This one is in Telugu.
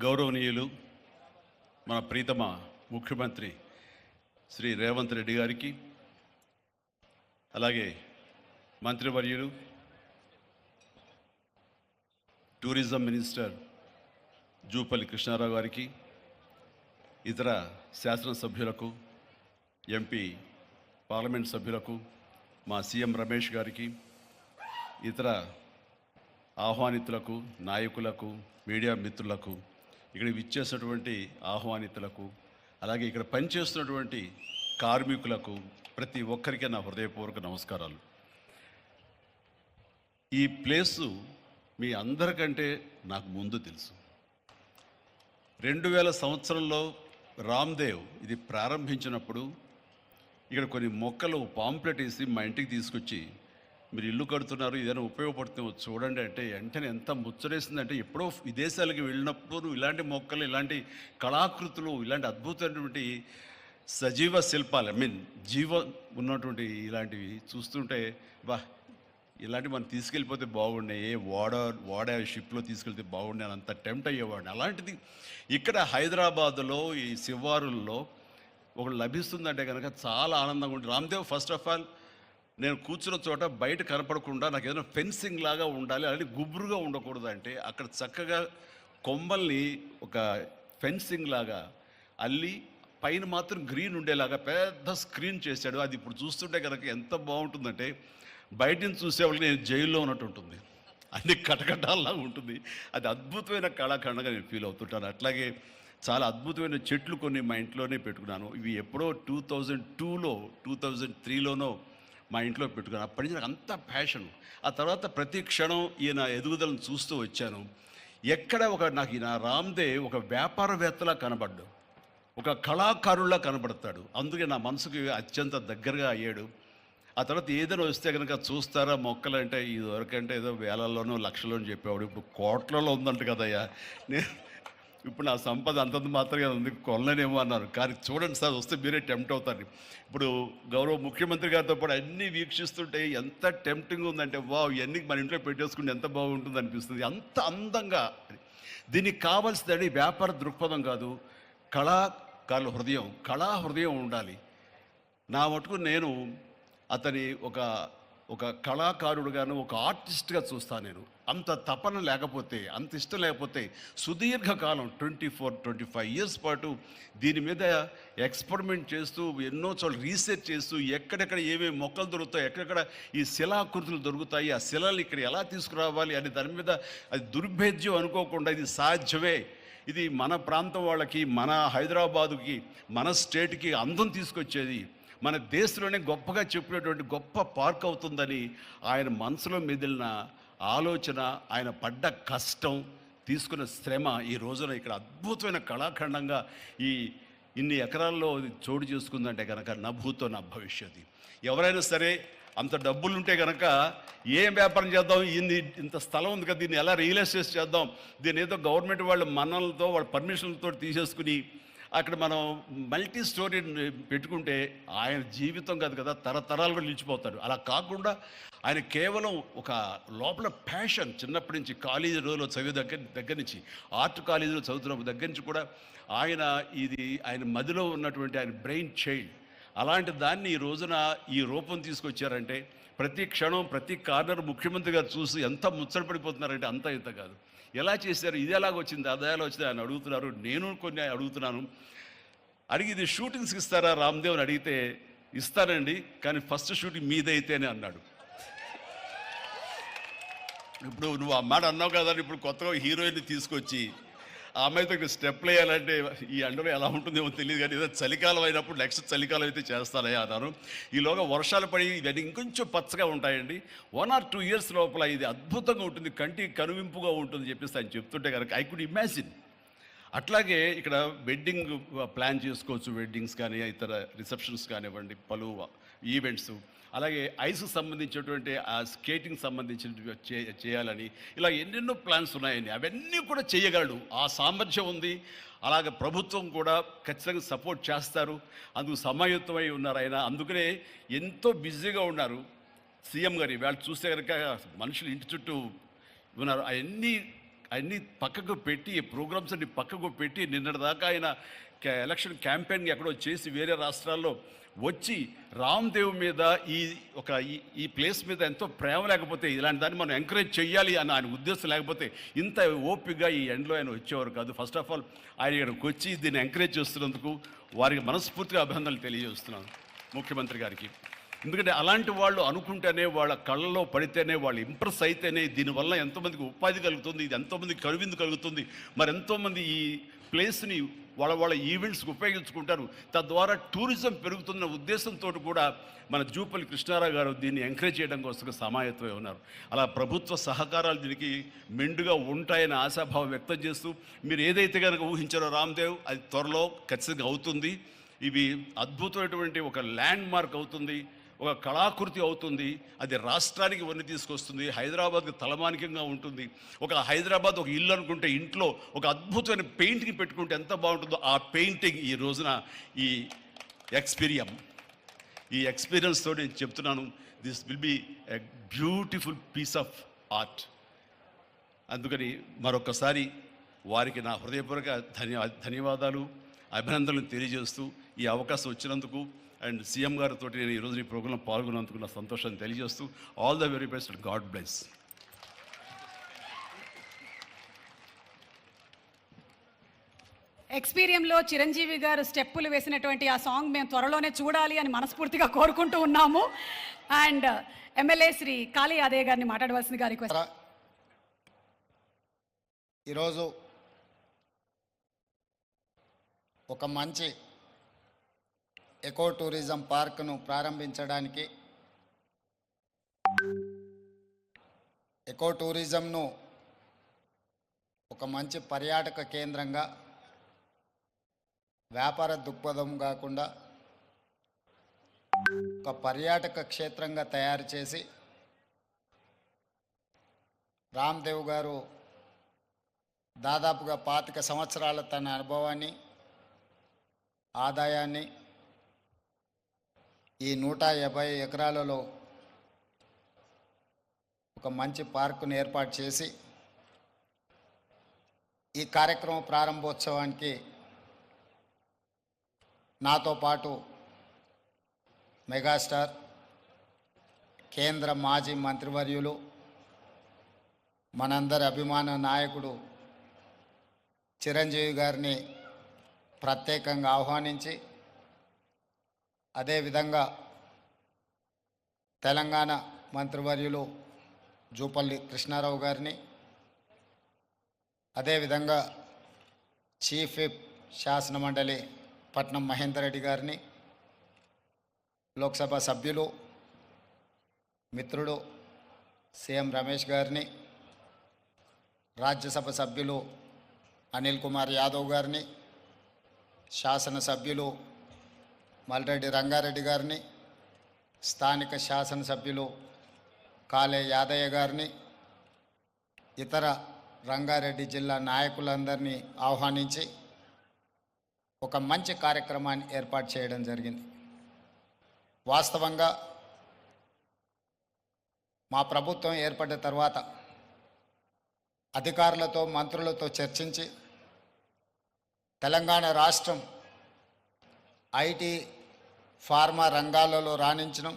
గౌరవనీయులు మన ప్రీతమ ముఖ్యమంత్రి శ్రీ రేవంత్ రెడ్డి గారికి, అలాగే మంత్రివర్యులు టూరిజం మినిస్టర్ జూపల్లి కృష్ణారావు గారికి, ఇతర శాసనసభ్యులకు, ఎంపీ పార్లమెంట్ సభ్యులకు, మా సీఎం రమేష్ గారికి, ఇతర ఆహ్వానితులకు, నాయకులకు, మీడియా మిత్రులకు, ఇక్కడ విచ్చేసినటువంటి ఆహ్వానితులకు, అలాగే ఇక్కడ పనిచేస్తున్నటువంటి కార్మికులకు, ప్రతి ఒక్కరికి నా హృదయపూర్వక నమస్కారాలు. ఈ ప్లేసు మీ అందరికంటే నాకు ముందు తెలుసు. 2000 సంవత్సరంలో రామ్దేవ్ ఇది ప్రారంభించినప్పుడు ఇక్కడ కొన్ని మొక్కలు పాంప్లెట్ వేసి మా ఇంటికి తీసుకొచ్చి, మీరు ఇల్లు కడుతున్నారు, ఏదైనా ఉపయోగపడుతుందో చూడండి అంటే వెంటనే ఎంత ముచ్చటేసిందంటే, ఎప్పుడో విదేశాలకు వెళ్ళినప్పుడు ఇలాంటి మొక్కలు, ఇలాంటి కళాకృతులు, ఇలాంటి అద్భుతమైనటువంటి సజీవ శిల్పాలు, జీవం ఉన్నటువంటి ఇలాంటివి చూస్తుంటే ఇలాంటివి మనం తీసుకెళ్ళిపోతే బాగున్నాయి, వాడ షిప్లో తీసుకెళ్తే బాగున్నాయి, అంత టెంప్ట్ అయ్యేవాడిని. అలాంటిది ఇక్కడ హైదరాబాదులో ఈ శివారుల్లో ఒకటి లభిస్తుందంటే కనుక చాలా ఆనందంగా ఉంటుంది. రామ్దేవ్ ఫస్ట్ ఆఫ్ ఆల్ నేను కూర్చున్న చోట బయట కనపడకుండా నాకు ఏదైనా ఫెన్సింగ్ లాగా ఉండాలి, అలాంటి గుబురుగా ఉండకూడదు అంటే అక్కడ చక్కగా కొమ్మల్ని ఒక ఫెన్సింగ్ లాగా అల్లి పైన మాత్రం గ్రీన్ ఉండేలాగా పెద్ద స్క్రీన్ చేశాడు. అది ఇప్పుడు చూస్తుంటే కనుక ఎంత బాగుంటుందంటే బయట నుంచి చూసేవాళ్ళకి నేను జైల్లో ఉన్నట్టు ఉంటుంది, అన్ని కటకటాల్లాగా ఉంటుంది. అది అద్భుతమైన కళాఖండంగా నేను ఫీల్ అవుతుంటాను. అట్లాగే చాలా అద్భుతమైన చెట్లు కొన్ని మా ఇంట్లోనే పెట్టుకున్నాను. ఇవి ఎప్పుడో 2002లో 2003లోనో మా ఇంట్లో పెట్టుకున్నాను. అప్పటి నుంచి నాకు అంత ప్యాషన్. ఆ తర్వాత ప్రతి క్షణం ఈయన ఎదుగుదలను చూస్తూ వచ్చాను. ఎక్కడ నాకు ఈయన రామ్దేవ్ ఒక వ్యాపారవేత్తలా కనబడ్డు, ఒక కళాకారుల్లా కనబడతాడు. అందుకే నా మనసుకి అత్యంత దగ్గరగా అయ్యాడు. ఆ తర్వాత ఏదైనా వస్తే కనుక చూస్తారా మొక్కలు అంటే, ఇదివరకంటే ఏదో వేలల్లోనో లక్షల్లోనూ చెప్పేవాడు, ఇప్పుడు కోట్లలో ఉందంట కదయ్యా. ఇప్పుడు నా సంపద అంతంత మాత్రమే ఉంది, కొనలేనేమో అన్నారు. కానీ చూడండి సార్, వస్తే మీరే టెంప్ట్ అవుతారు. ఇప్పుడు గౌరవ ముఖ్యమంత్రి గారితో పాటు అన్నీ వీక్షిస్తుంటే ఎంత టెంప్టింగ్ ఉందంటే, ఇవన్నీ మన ఇంట్లో పెట్టేసుకుంటే ఎంత బాగుంటుంది అనిపిస్తుంది. అంత అందంగా దీనికి కావాల్సిందని వ్యాపార దృక్పథం కాదు, కళా హృదయం ఉండాలి. నా మటుకు నేను అతని ఒక కళాకారుడుగాను, ఒక ఆర్టిస్ట్గా చూస్తాను. నేను అంత తపన లేకపోతే, అంత ఇష్టం లేకపోతే సుదీర్ఘకాలం 24-25 ఇయర్స్ పాటు దీని మీద ఎక్స్పెరిమెంట్ చేస్తూ, ఎన్నో చోట్ల రీసెర్చ్ చేస్తూ, ఎక్కడెక్కడ ఏమేమి మొక్కలు దొరుకుతాయి, ఎక్కడెక్కడ ఈ శిలాకృతులు దొరుకుతాయి, ఆ శిలలు ఇక్కడ ఎలా తీసుకురావాలి అని దాని మీద అది దుర్భేద్యం అనుకోకుండా ఇది సాధ్యమే, ఇది మన ప్రాంతం వాళ్ళకి, మన హైదరాబాదుకి, మన స్టేట్కి అందం తీసుకొచ్చేది, మన దేశంలోనే గొప్పగా చెప్పినటువంటి గొప్ప పార్క్ అవుతుందని ఆయన మనసులో మెదిలిన ఆలోచన, ఆయన పడ్డ కష్టం, తీసుకున్న శ్రమ ఈ రోజున ఇక్కడ అద్భుతమైన కళాఖండంగా ఇన్ని ఎకరాల్లో చోటు చేసుకుందంటే కనుక నా భూతో నా భవిష్యత్తు. ఎవరైనా సరే అంత డబ్బులుంటే కనుక ఏం వ్యాపారం చేద్దాం, ఇంత స్థలం ఉంది కదా, దీన్ని ఎలా రియల్ ఎస్టేట్ చేద్దాం, దీన్ని ఏదో గవర్నమెంట్ వాళ్ళ మన్నలతో వాళ్ళ పర్మిషన్లతో తీసేసుకుని అక్కడ మనం మల్టీ స్టోరీ పెట్టుకుంటే ఆయన జీవితం కాదు కదా, తరతరాలుగా నిలిచిపోతాడు. అలా కాకుండా ఆయన కేవలం ఒక లోపల ప్యాషన్, చిన్నప్పటి నుంచి కాలేజీ రోజులో చదివే దగ్గర నుంచి, ఆర్ట్ కాలేజీలో చదువుతున్న దగ్గర నుంచి కూడా ఆయన మదిలో ఉన్నటువంటి ఆయన బ్రెయిన్ చైల్డ్. అలాంటి దాన్ని ఈ రోజున ఈ రూపం తీసుకొచ్చారంటే ప్రతి క్షణం, ప్రతి కార్నర్ ముఖ్యమంత్రి గారు చూసి ఎంత ముచ్చటపడిపోతున్నారంటే అంత ఇంత కాదు. ఎలా చేశారు, ఇది ఎలాగొచ్చింది, అది ఎలా వచ్చింది ఆయన అడుగుతున్నారు. నేను కొన్ని అడుగుతున్నాను. అడిగి ఇది షూటింగ్స్కి ఇస్తారా రామ్దేవ్ అని అడిగితే, ఇస్తానండి, కానీ ఫస్ట్ షూటింగ్ మీదైతేనే అన్నాడు. ఇప్పుడు నువ్వు ఆ మాట అన్నావు కదా, ఇప్పుడు కొత్తగా హీరోయిన్ని తీసుకొచ్చి ఆ అమ్మాయితో ఇక్కడ స్టెప్లు వేయాలంటే ఈ ఎండలో ఎలా ఉంటుందేమో తెలియదు, కానీ ఏదో చలికాలం అయినప్పుడు నెక్స్ట్ చలికాలం అయితే చేస్తానయ్యా అన్నాను. ఈలోగా వర్షాలు పడి ఇవన్నీ ఇంకొంచెం పచ్చగా ఉంటాయండి, 1 or 2 ఇయర్స్ లోపల ఇది అద్భుతంగా ఉంటుంది, కంటికి కనువింపుగా ఉంటుంది చెప్పేసి ఆయన చెప్తుంటే కనుక ఐ కుడ్ ఇమాజిన్. అట్లాగే ఇక్కడ వెడ్డింగ్ ప్లాన్ చేసుకోవచ్చు, వెడ్డింగ్స్ కానీ ఇతర రిసెప్షన్స్ కానివ్వండి, పలు ఈవెంట్స్, అలాగే ఐస్కి సంబంధించినటువంటి ఆ స్కేటింగ్ సంబంధించిన చేయాలని ఇలా ఎన్నెన్నో ప్లాన్స్ ఉన్నాయని అవన్నీ కూడా చేయగలడు, ఆ సామర్థ్యం ఉంది. అలాగే ప్రభుత్వం కూడా ఖచ్చితంగా సపోర్ట్ చేస్తారు, అందుకు సమాయుత్తమై ఉన్నారు ఆయన. అందుకనే ఎంతో బిజీగా ఉన్నారు సీఎం గారు. వాళ్ళు చూస్తే కనుక మనుషులు ఇంటి చుట్టూ ఉన్నారు. అవన్నీ అన్నీ పక్కకు పెట్టి ప్రోగ్రామ్స్ అన్ని పక్కకు పెట్టి నిన్నటిదాకా ఆయన ఎలక్షన్ క్యాంపెయిన్ ఎక్కడో చేసి వేరే రాష్ట్రాల్లో వచ్చి రామ్దేవ్ మీద ఈ ప్లేస్ మీద ఎంతో ప్రేమ లేకపోతే ఇలాంటి దాన్ని మనం ఎంకరేజ్ చేయాలి అని ఆయన ఉద్దేశం లేకపోతే ఇంత ఓపికగా ఈ ఎండ్లో ఆయన వచ్చేవారు కాదు. ఫస్ట్ ఆఫ్ ఆల్ ఆయన ఇక్కడికి వచ్చి దీన్ని ఎంకరేజ్ చేస్తున్నందుకు వారికి మనస్ఫూర్తిగా అభినందనలు తెలియజేస్తున్నాను ముఖ్యమంత్రి గారికి. ఎందుకంటే అలాంటి వాళ్ళు అనుకుంటేనే, వాళ్ళ కళ్ళలో పడితేనే, వాళ్ళు ఇంప్రెస్ అయితేనే దీనివల్ల ఎంతోమందికి ఉపాధి కలుగుతుంది, ఇది ఎంతోమందికి కనువిందు కలుగుతుంది. మరి ఎంతోమంది ఈ ప్లేస్ని వాళ్ళ ఈవెంట్స్కి ఉపయోగించుకుంటారు. తద్వారా టూరిజం పెరుగుతున్న ఉద్దేశంతో కూడా మన జూపల్లి కృష్ణారావు గారు దీన్ని ఎంకరేజ్ చేయడం కోసం సమాయత్తమై ఉన్నారు. అలా ప్రభుత్వ సహకారాలు దీనికి మెండుగా ఉంటాయని ఆశాభావం వ్యక్తం చేస్తూ, మీరు ఏదైతే కనుక ఊహించారో రామ్దేవ్ అది త్వరలో ఖచ్చితంగా అవుతుంది. ఇవి అద్భుతమైనటువంటి ఒక ల్యాండ్ మార్క్ అవుతుంది, ఒక కళాకృతి అవుతుంది. అది రాష్ట్రానికి వన్ని తీసుకొస్తుంది, హైదరాబాద్కి తలమానికంగా ఉంటుంది. ఒక హైదరాబాద్ ఒక ఇల్లు అనుకుంటే ఇంట్లో ఒక అద్భుతమైన పెయింటింగ్ పెట్టుకుంటే ఎంత బాగుంటుందో ఆ పెయింటింగ్ ఈ రోజున ఈ ఎక్స్పీరియన్స్తో నేను చెప్తున్నాను, this will be a beautiful piece of art. అందుకని మరొకసారి వారికి నా హృదయపూర్వక ధన్యవాదాలు, అభినందనలు తెలియజేస్తూ ఈ అవకాశం వచ్చినందుకు అండ్ సీఎం గారితో నేను ఈరోజు ఈ ప్రోగ్రాంలో పాల్గొన్నందుకు నా సంతోషాన్ని తెలియజేస్తూ all the very best, god bless. ఎక్స్పీరియంలో చిరంజీవి గారు స్టెప్పులు వేసినటువంటి ఆ సాంగ్ మేము త్వరలోనే చూడాలి అని మనస్ఫూర్తిగా కోరుకుంటూ ఉన్నాము. అండ్ ఎమ్మెల్యే శ్రీ కాళీ యాదయ్య గారిని మాట్లాడవలసిందిగా రిక్వెస్ట్. ఈరోజు ఒక మంచి ఎకో టూరిజం పార్క్ను ప్రారంభించడానికి, ఎకో టూరిజంను ఒక మంచి పర్యాటక కేంద్రంగా, వ్యాపార దృక్పథం కాకుండా ఒక పర్యాటక క్షేత్రంగా తయారు చేసి రామ్దేవ్ గారు దాదాపుగా 25 సంవత్సరాల తన అనుభవాన్ని, ఆదాయాన్ని ఈ 150 ఎకరాలలో ఒక మంచి పార్కును ఏర్పాటు చేసి ఈ కార్యక్రమం ప్రారంభోత్సవానికి నాతో పాటు మెగాస్టార్, కేంద్ర మాజీ మంత్రివర్యులు, మనందరి అభిమాన నాయకుడు చిరంజీవి గారిని ప్రత్యేకంగా ఆహ్వానించి, అదేవిధంగా తెలంగాణ మంత్రివర్యులు జూపల్లి కృష్ణారావు గారిని, అదేవిధంగా చీఫ్ విప్ శాసనమండలి పట్నం మహేందర్ రెడ్డి గారిని, లోక్సభ సభ్యులు మిత్రుడు సీఎం రమేష్ గారిని, రాజ్యసభ సభ్యులు అనిల్ కుమార్ యాదవ్ గారిని, శాసనసభ్యులు మల్రెడ్డి రంగారెడ్డి గారిని, స్థానిక శాసనసభ్యులు కాళే యాదయ్య గారిని, ఇతర రంగారెడ్డి జిల్లా నాయకులందరినీ ఆహ్వానించి ఒక మంచి కార్యక్రమాన్ని ఏర్పాటు చేయడం జరిగింది. వాస్తవంగా మా ప్రభుత్వం ఏర్పడిన తర్వాత అధికారులతో, మంత్రులతో చర్చించి తెలంగాణ రాష్ట్రం ఐటీ, ఫార్మా రంగాలలో రాణించడం,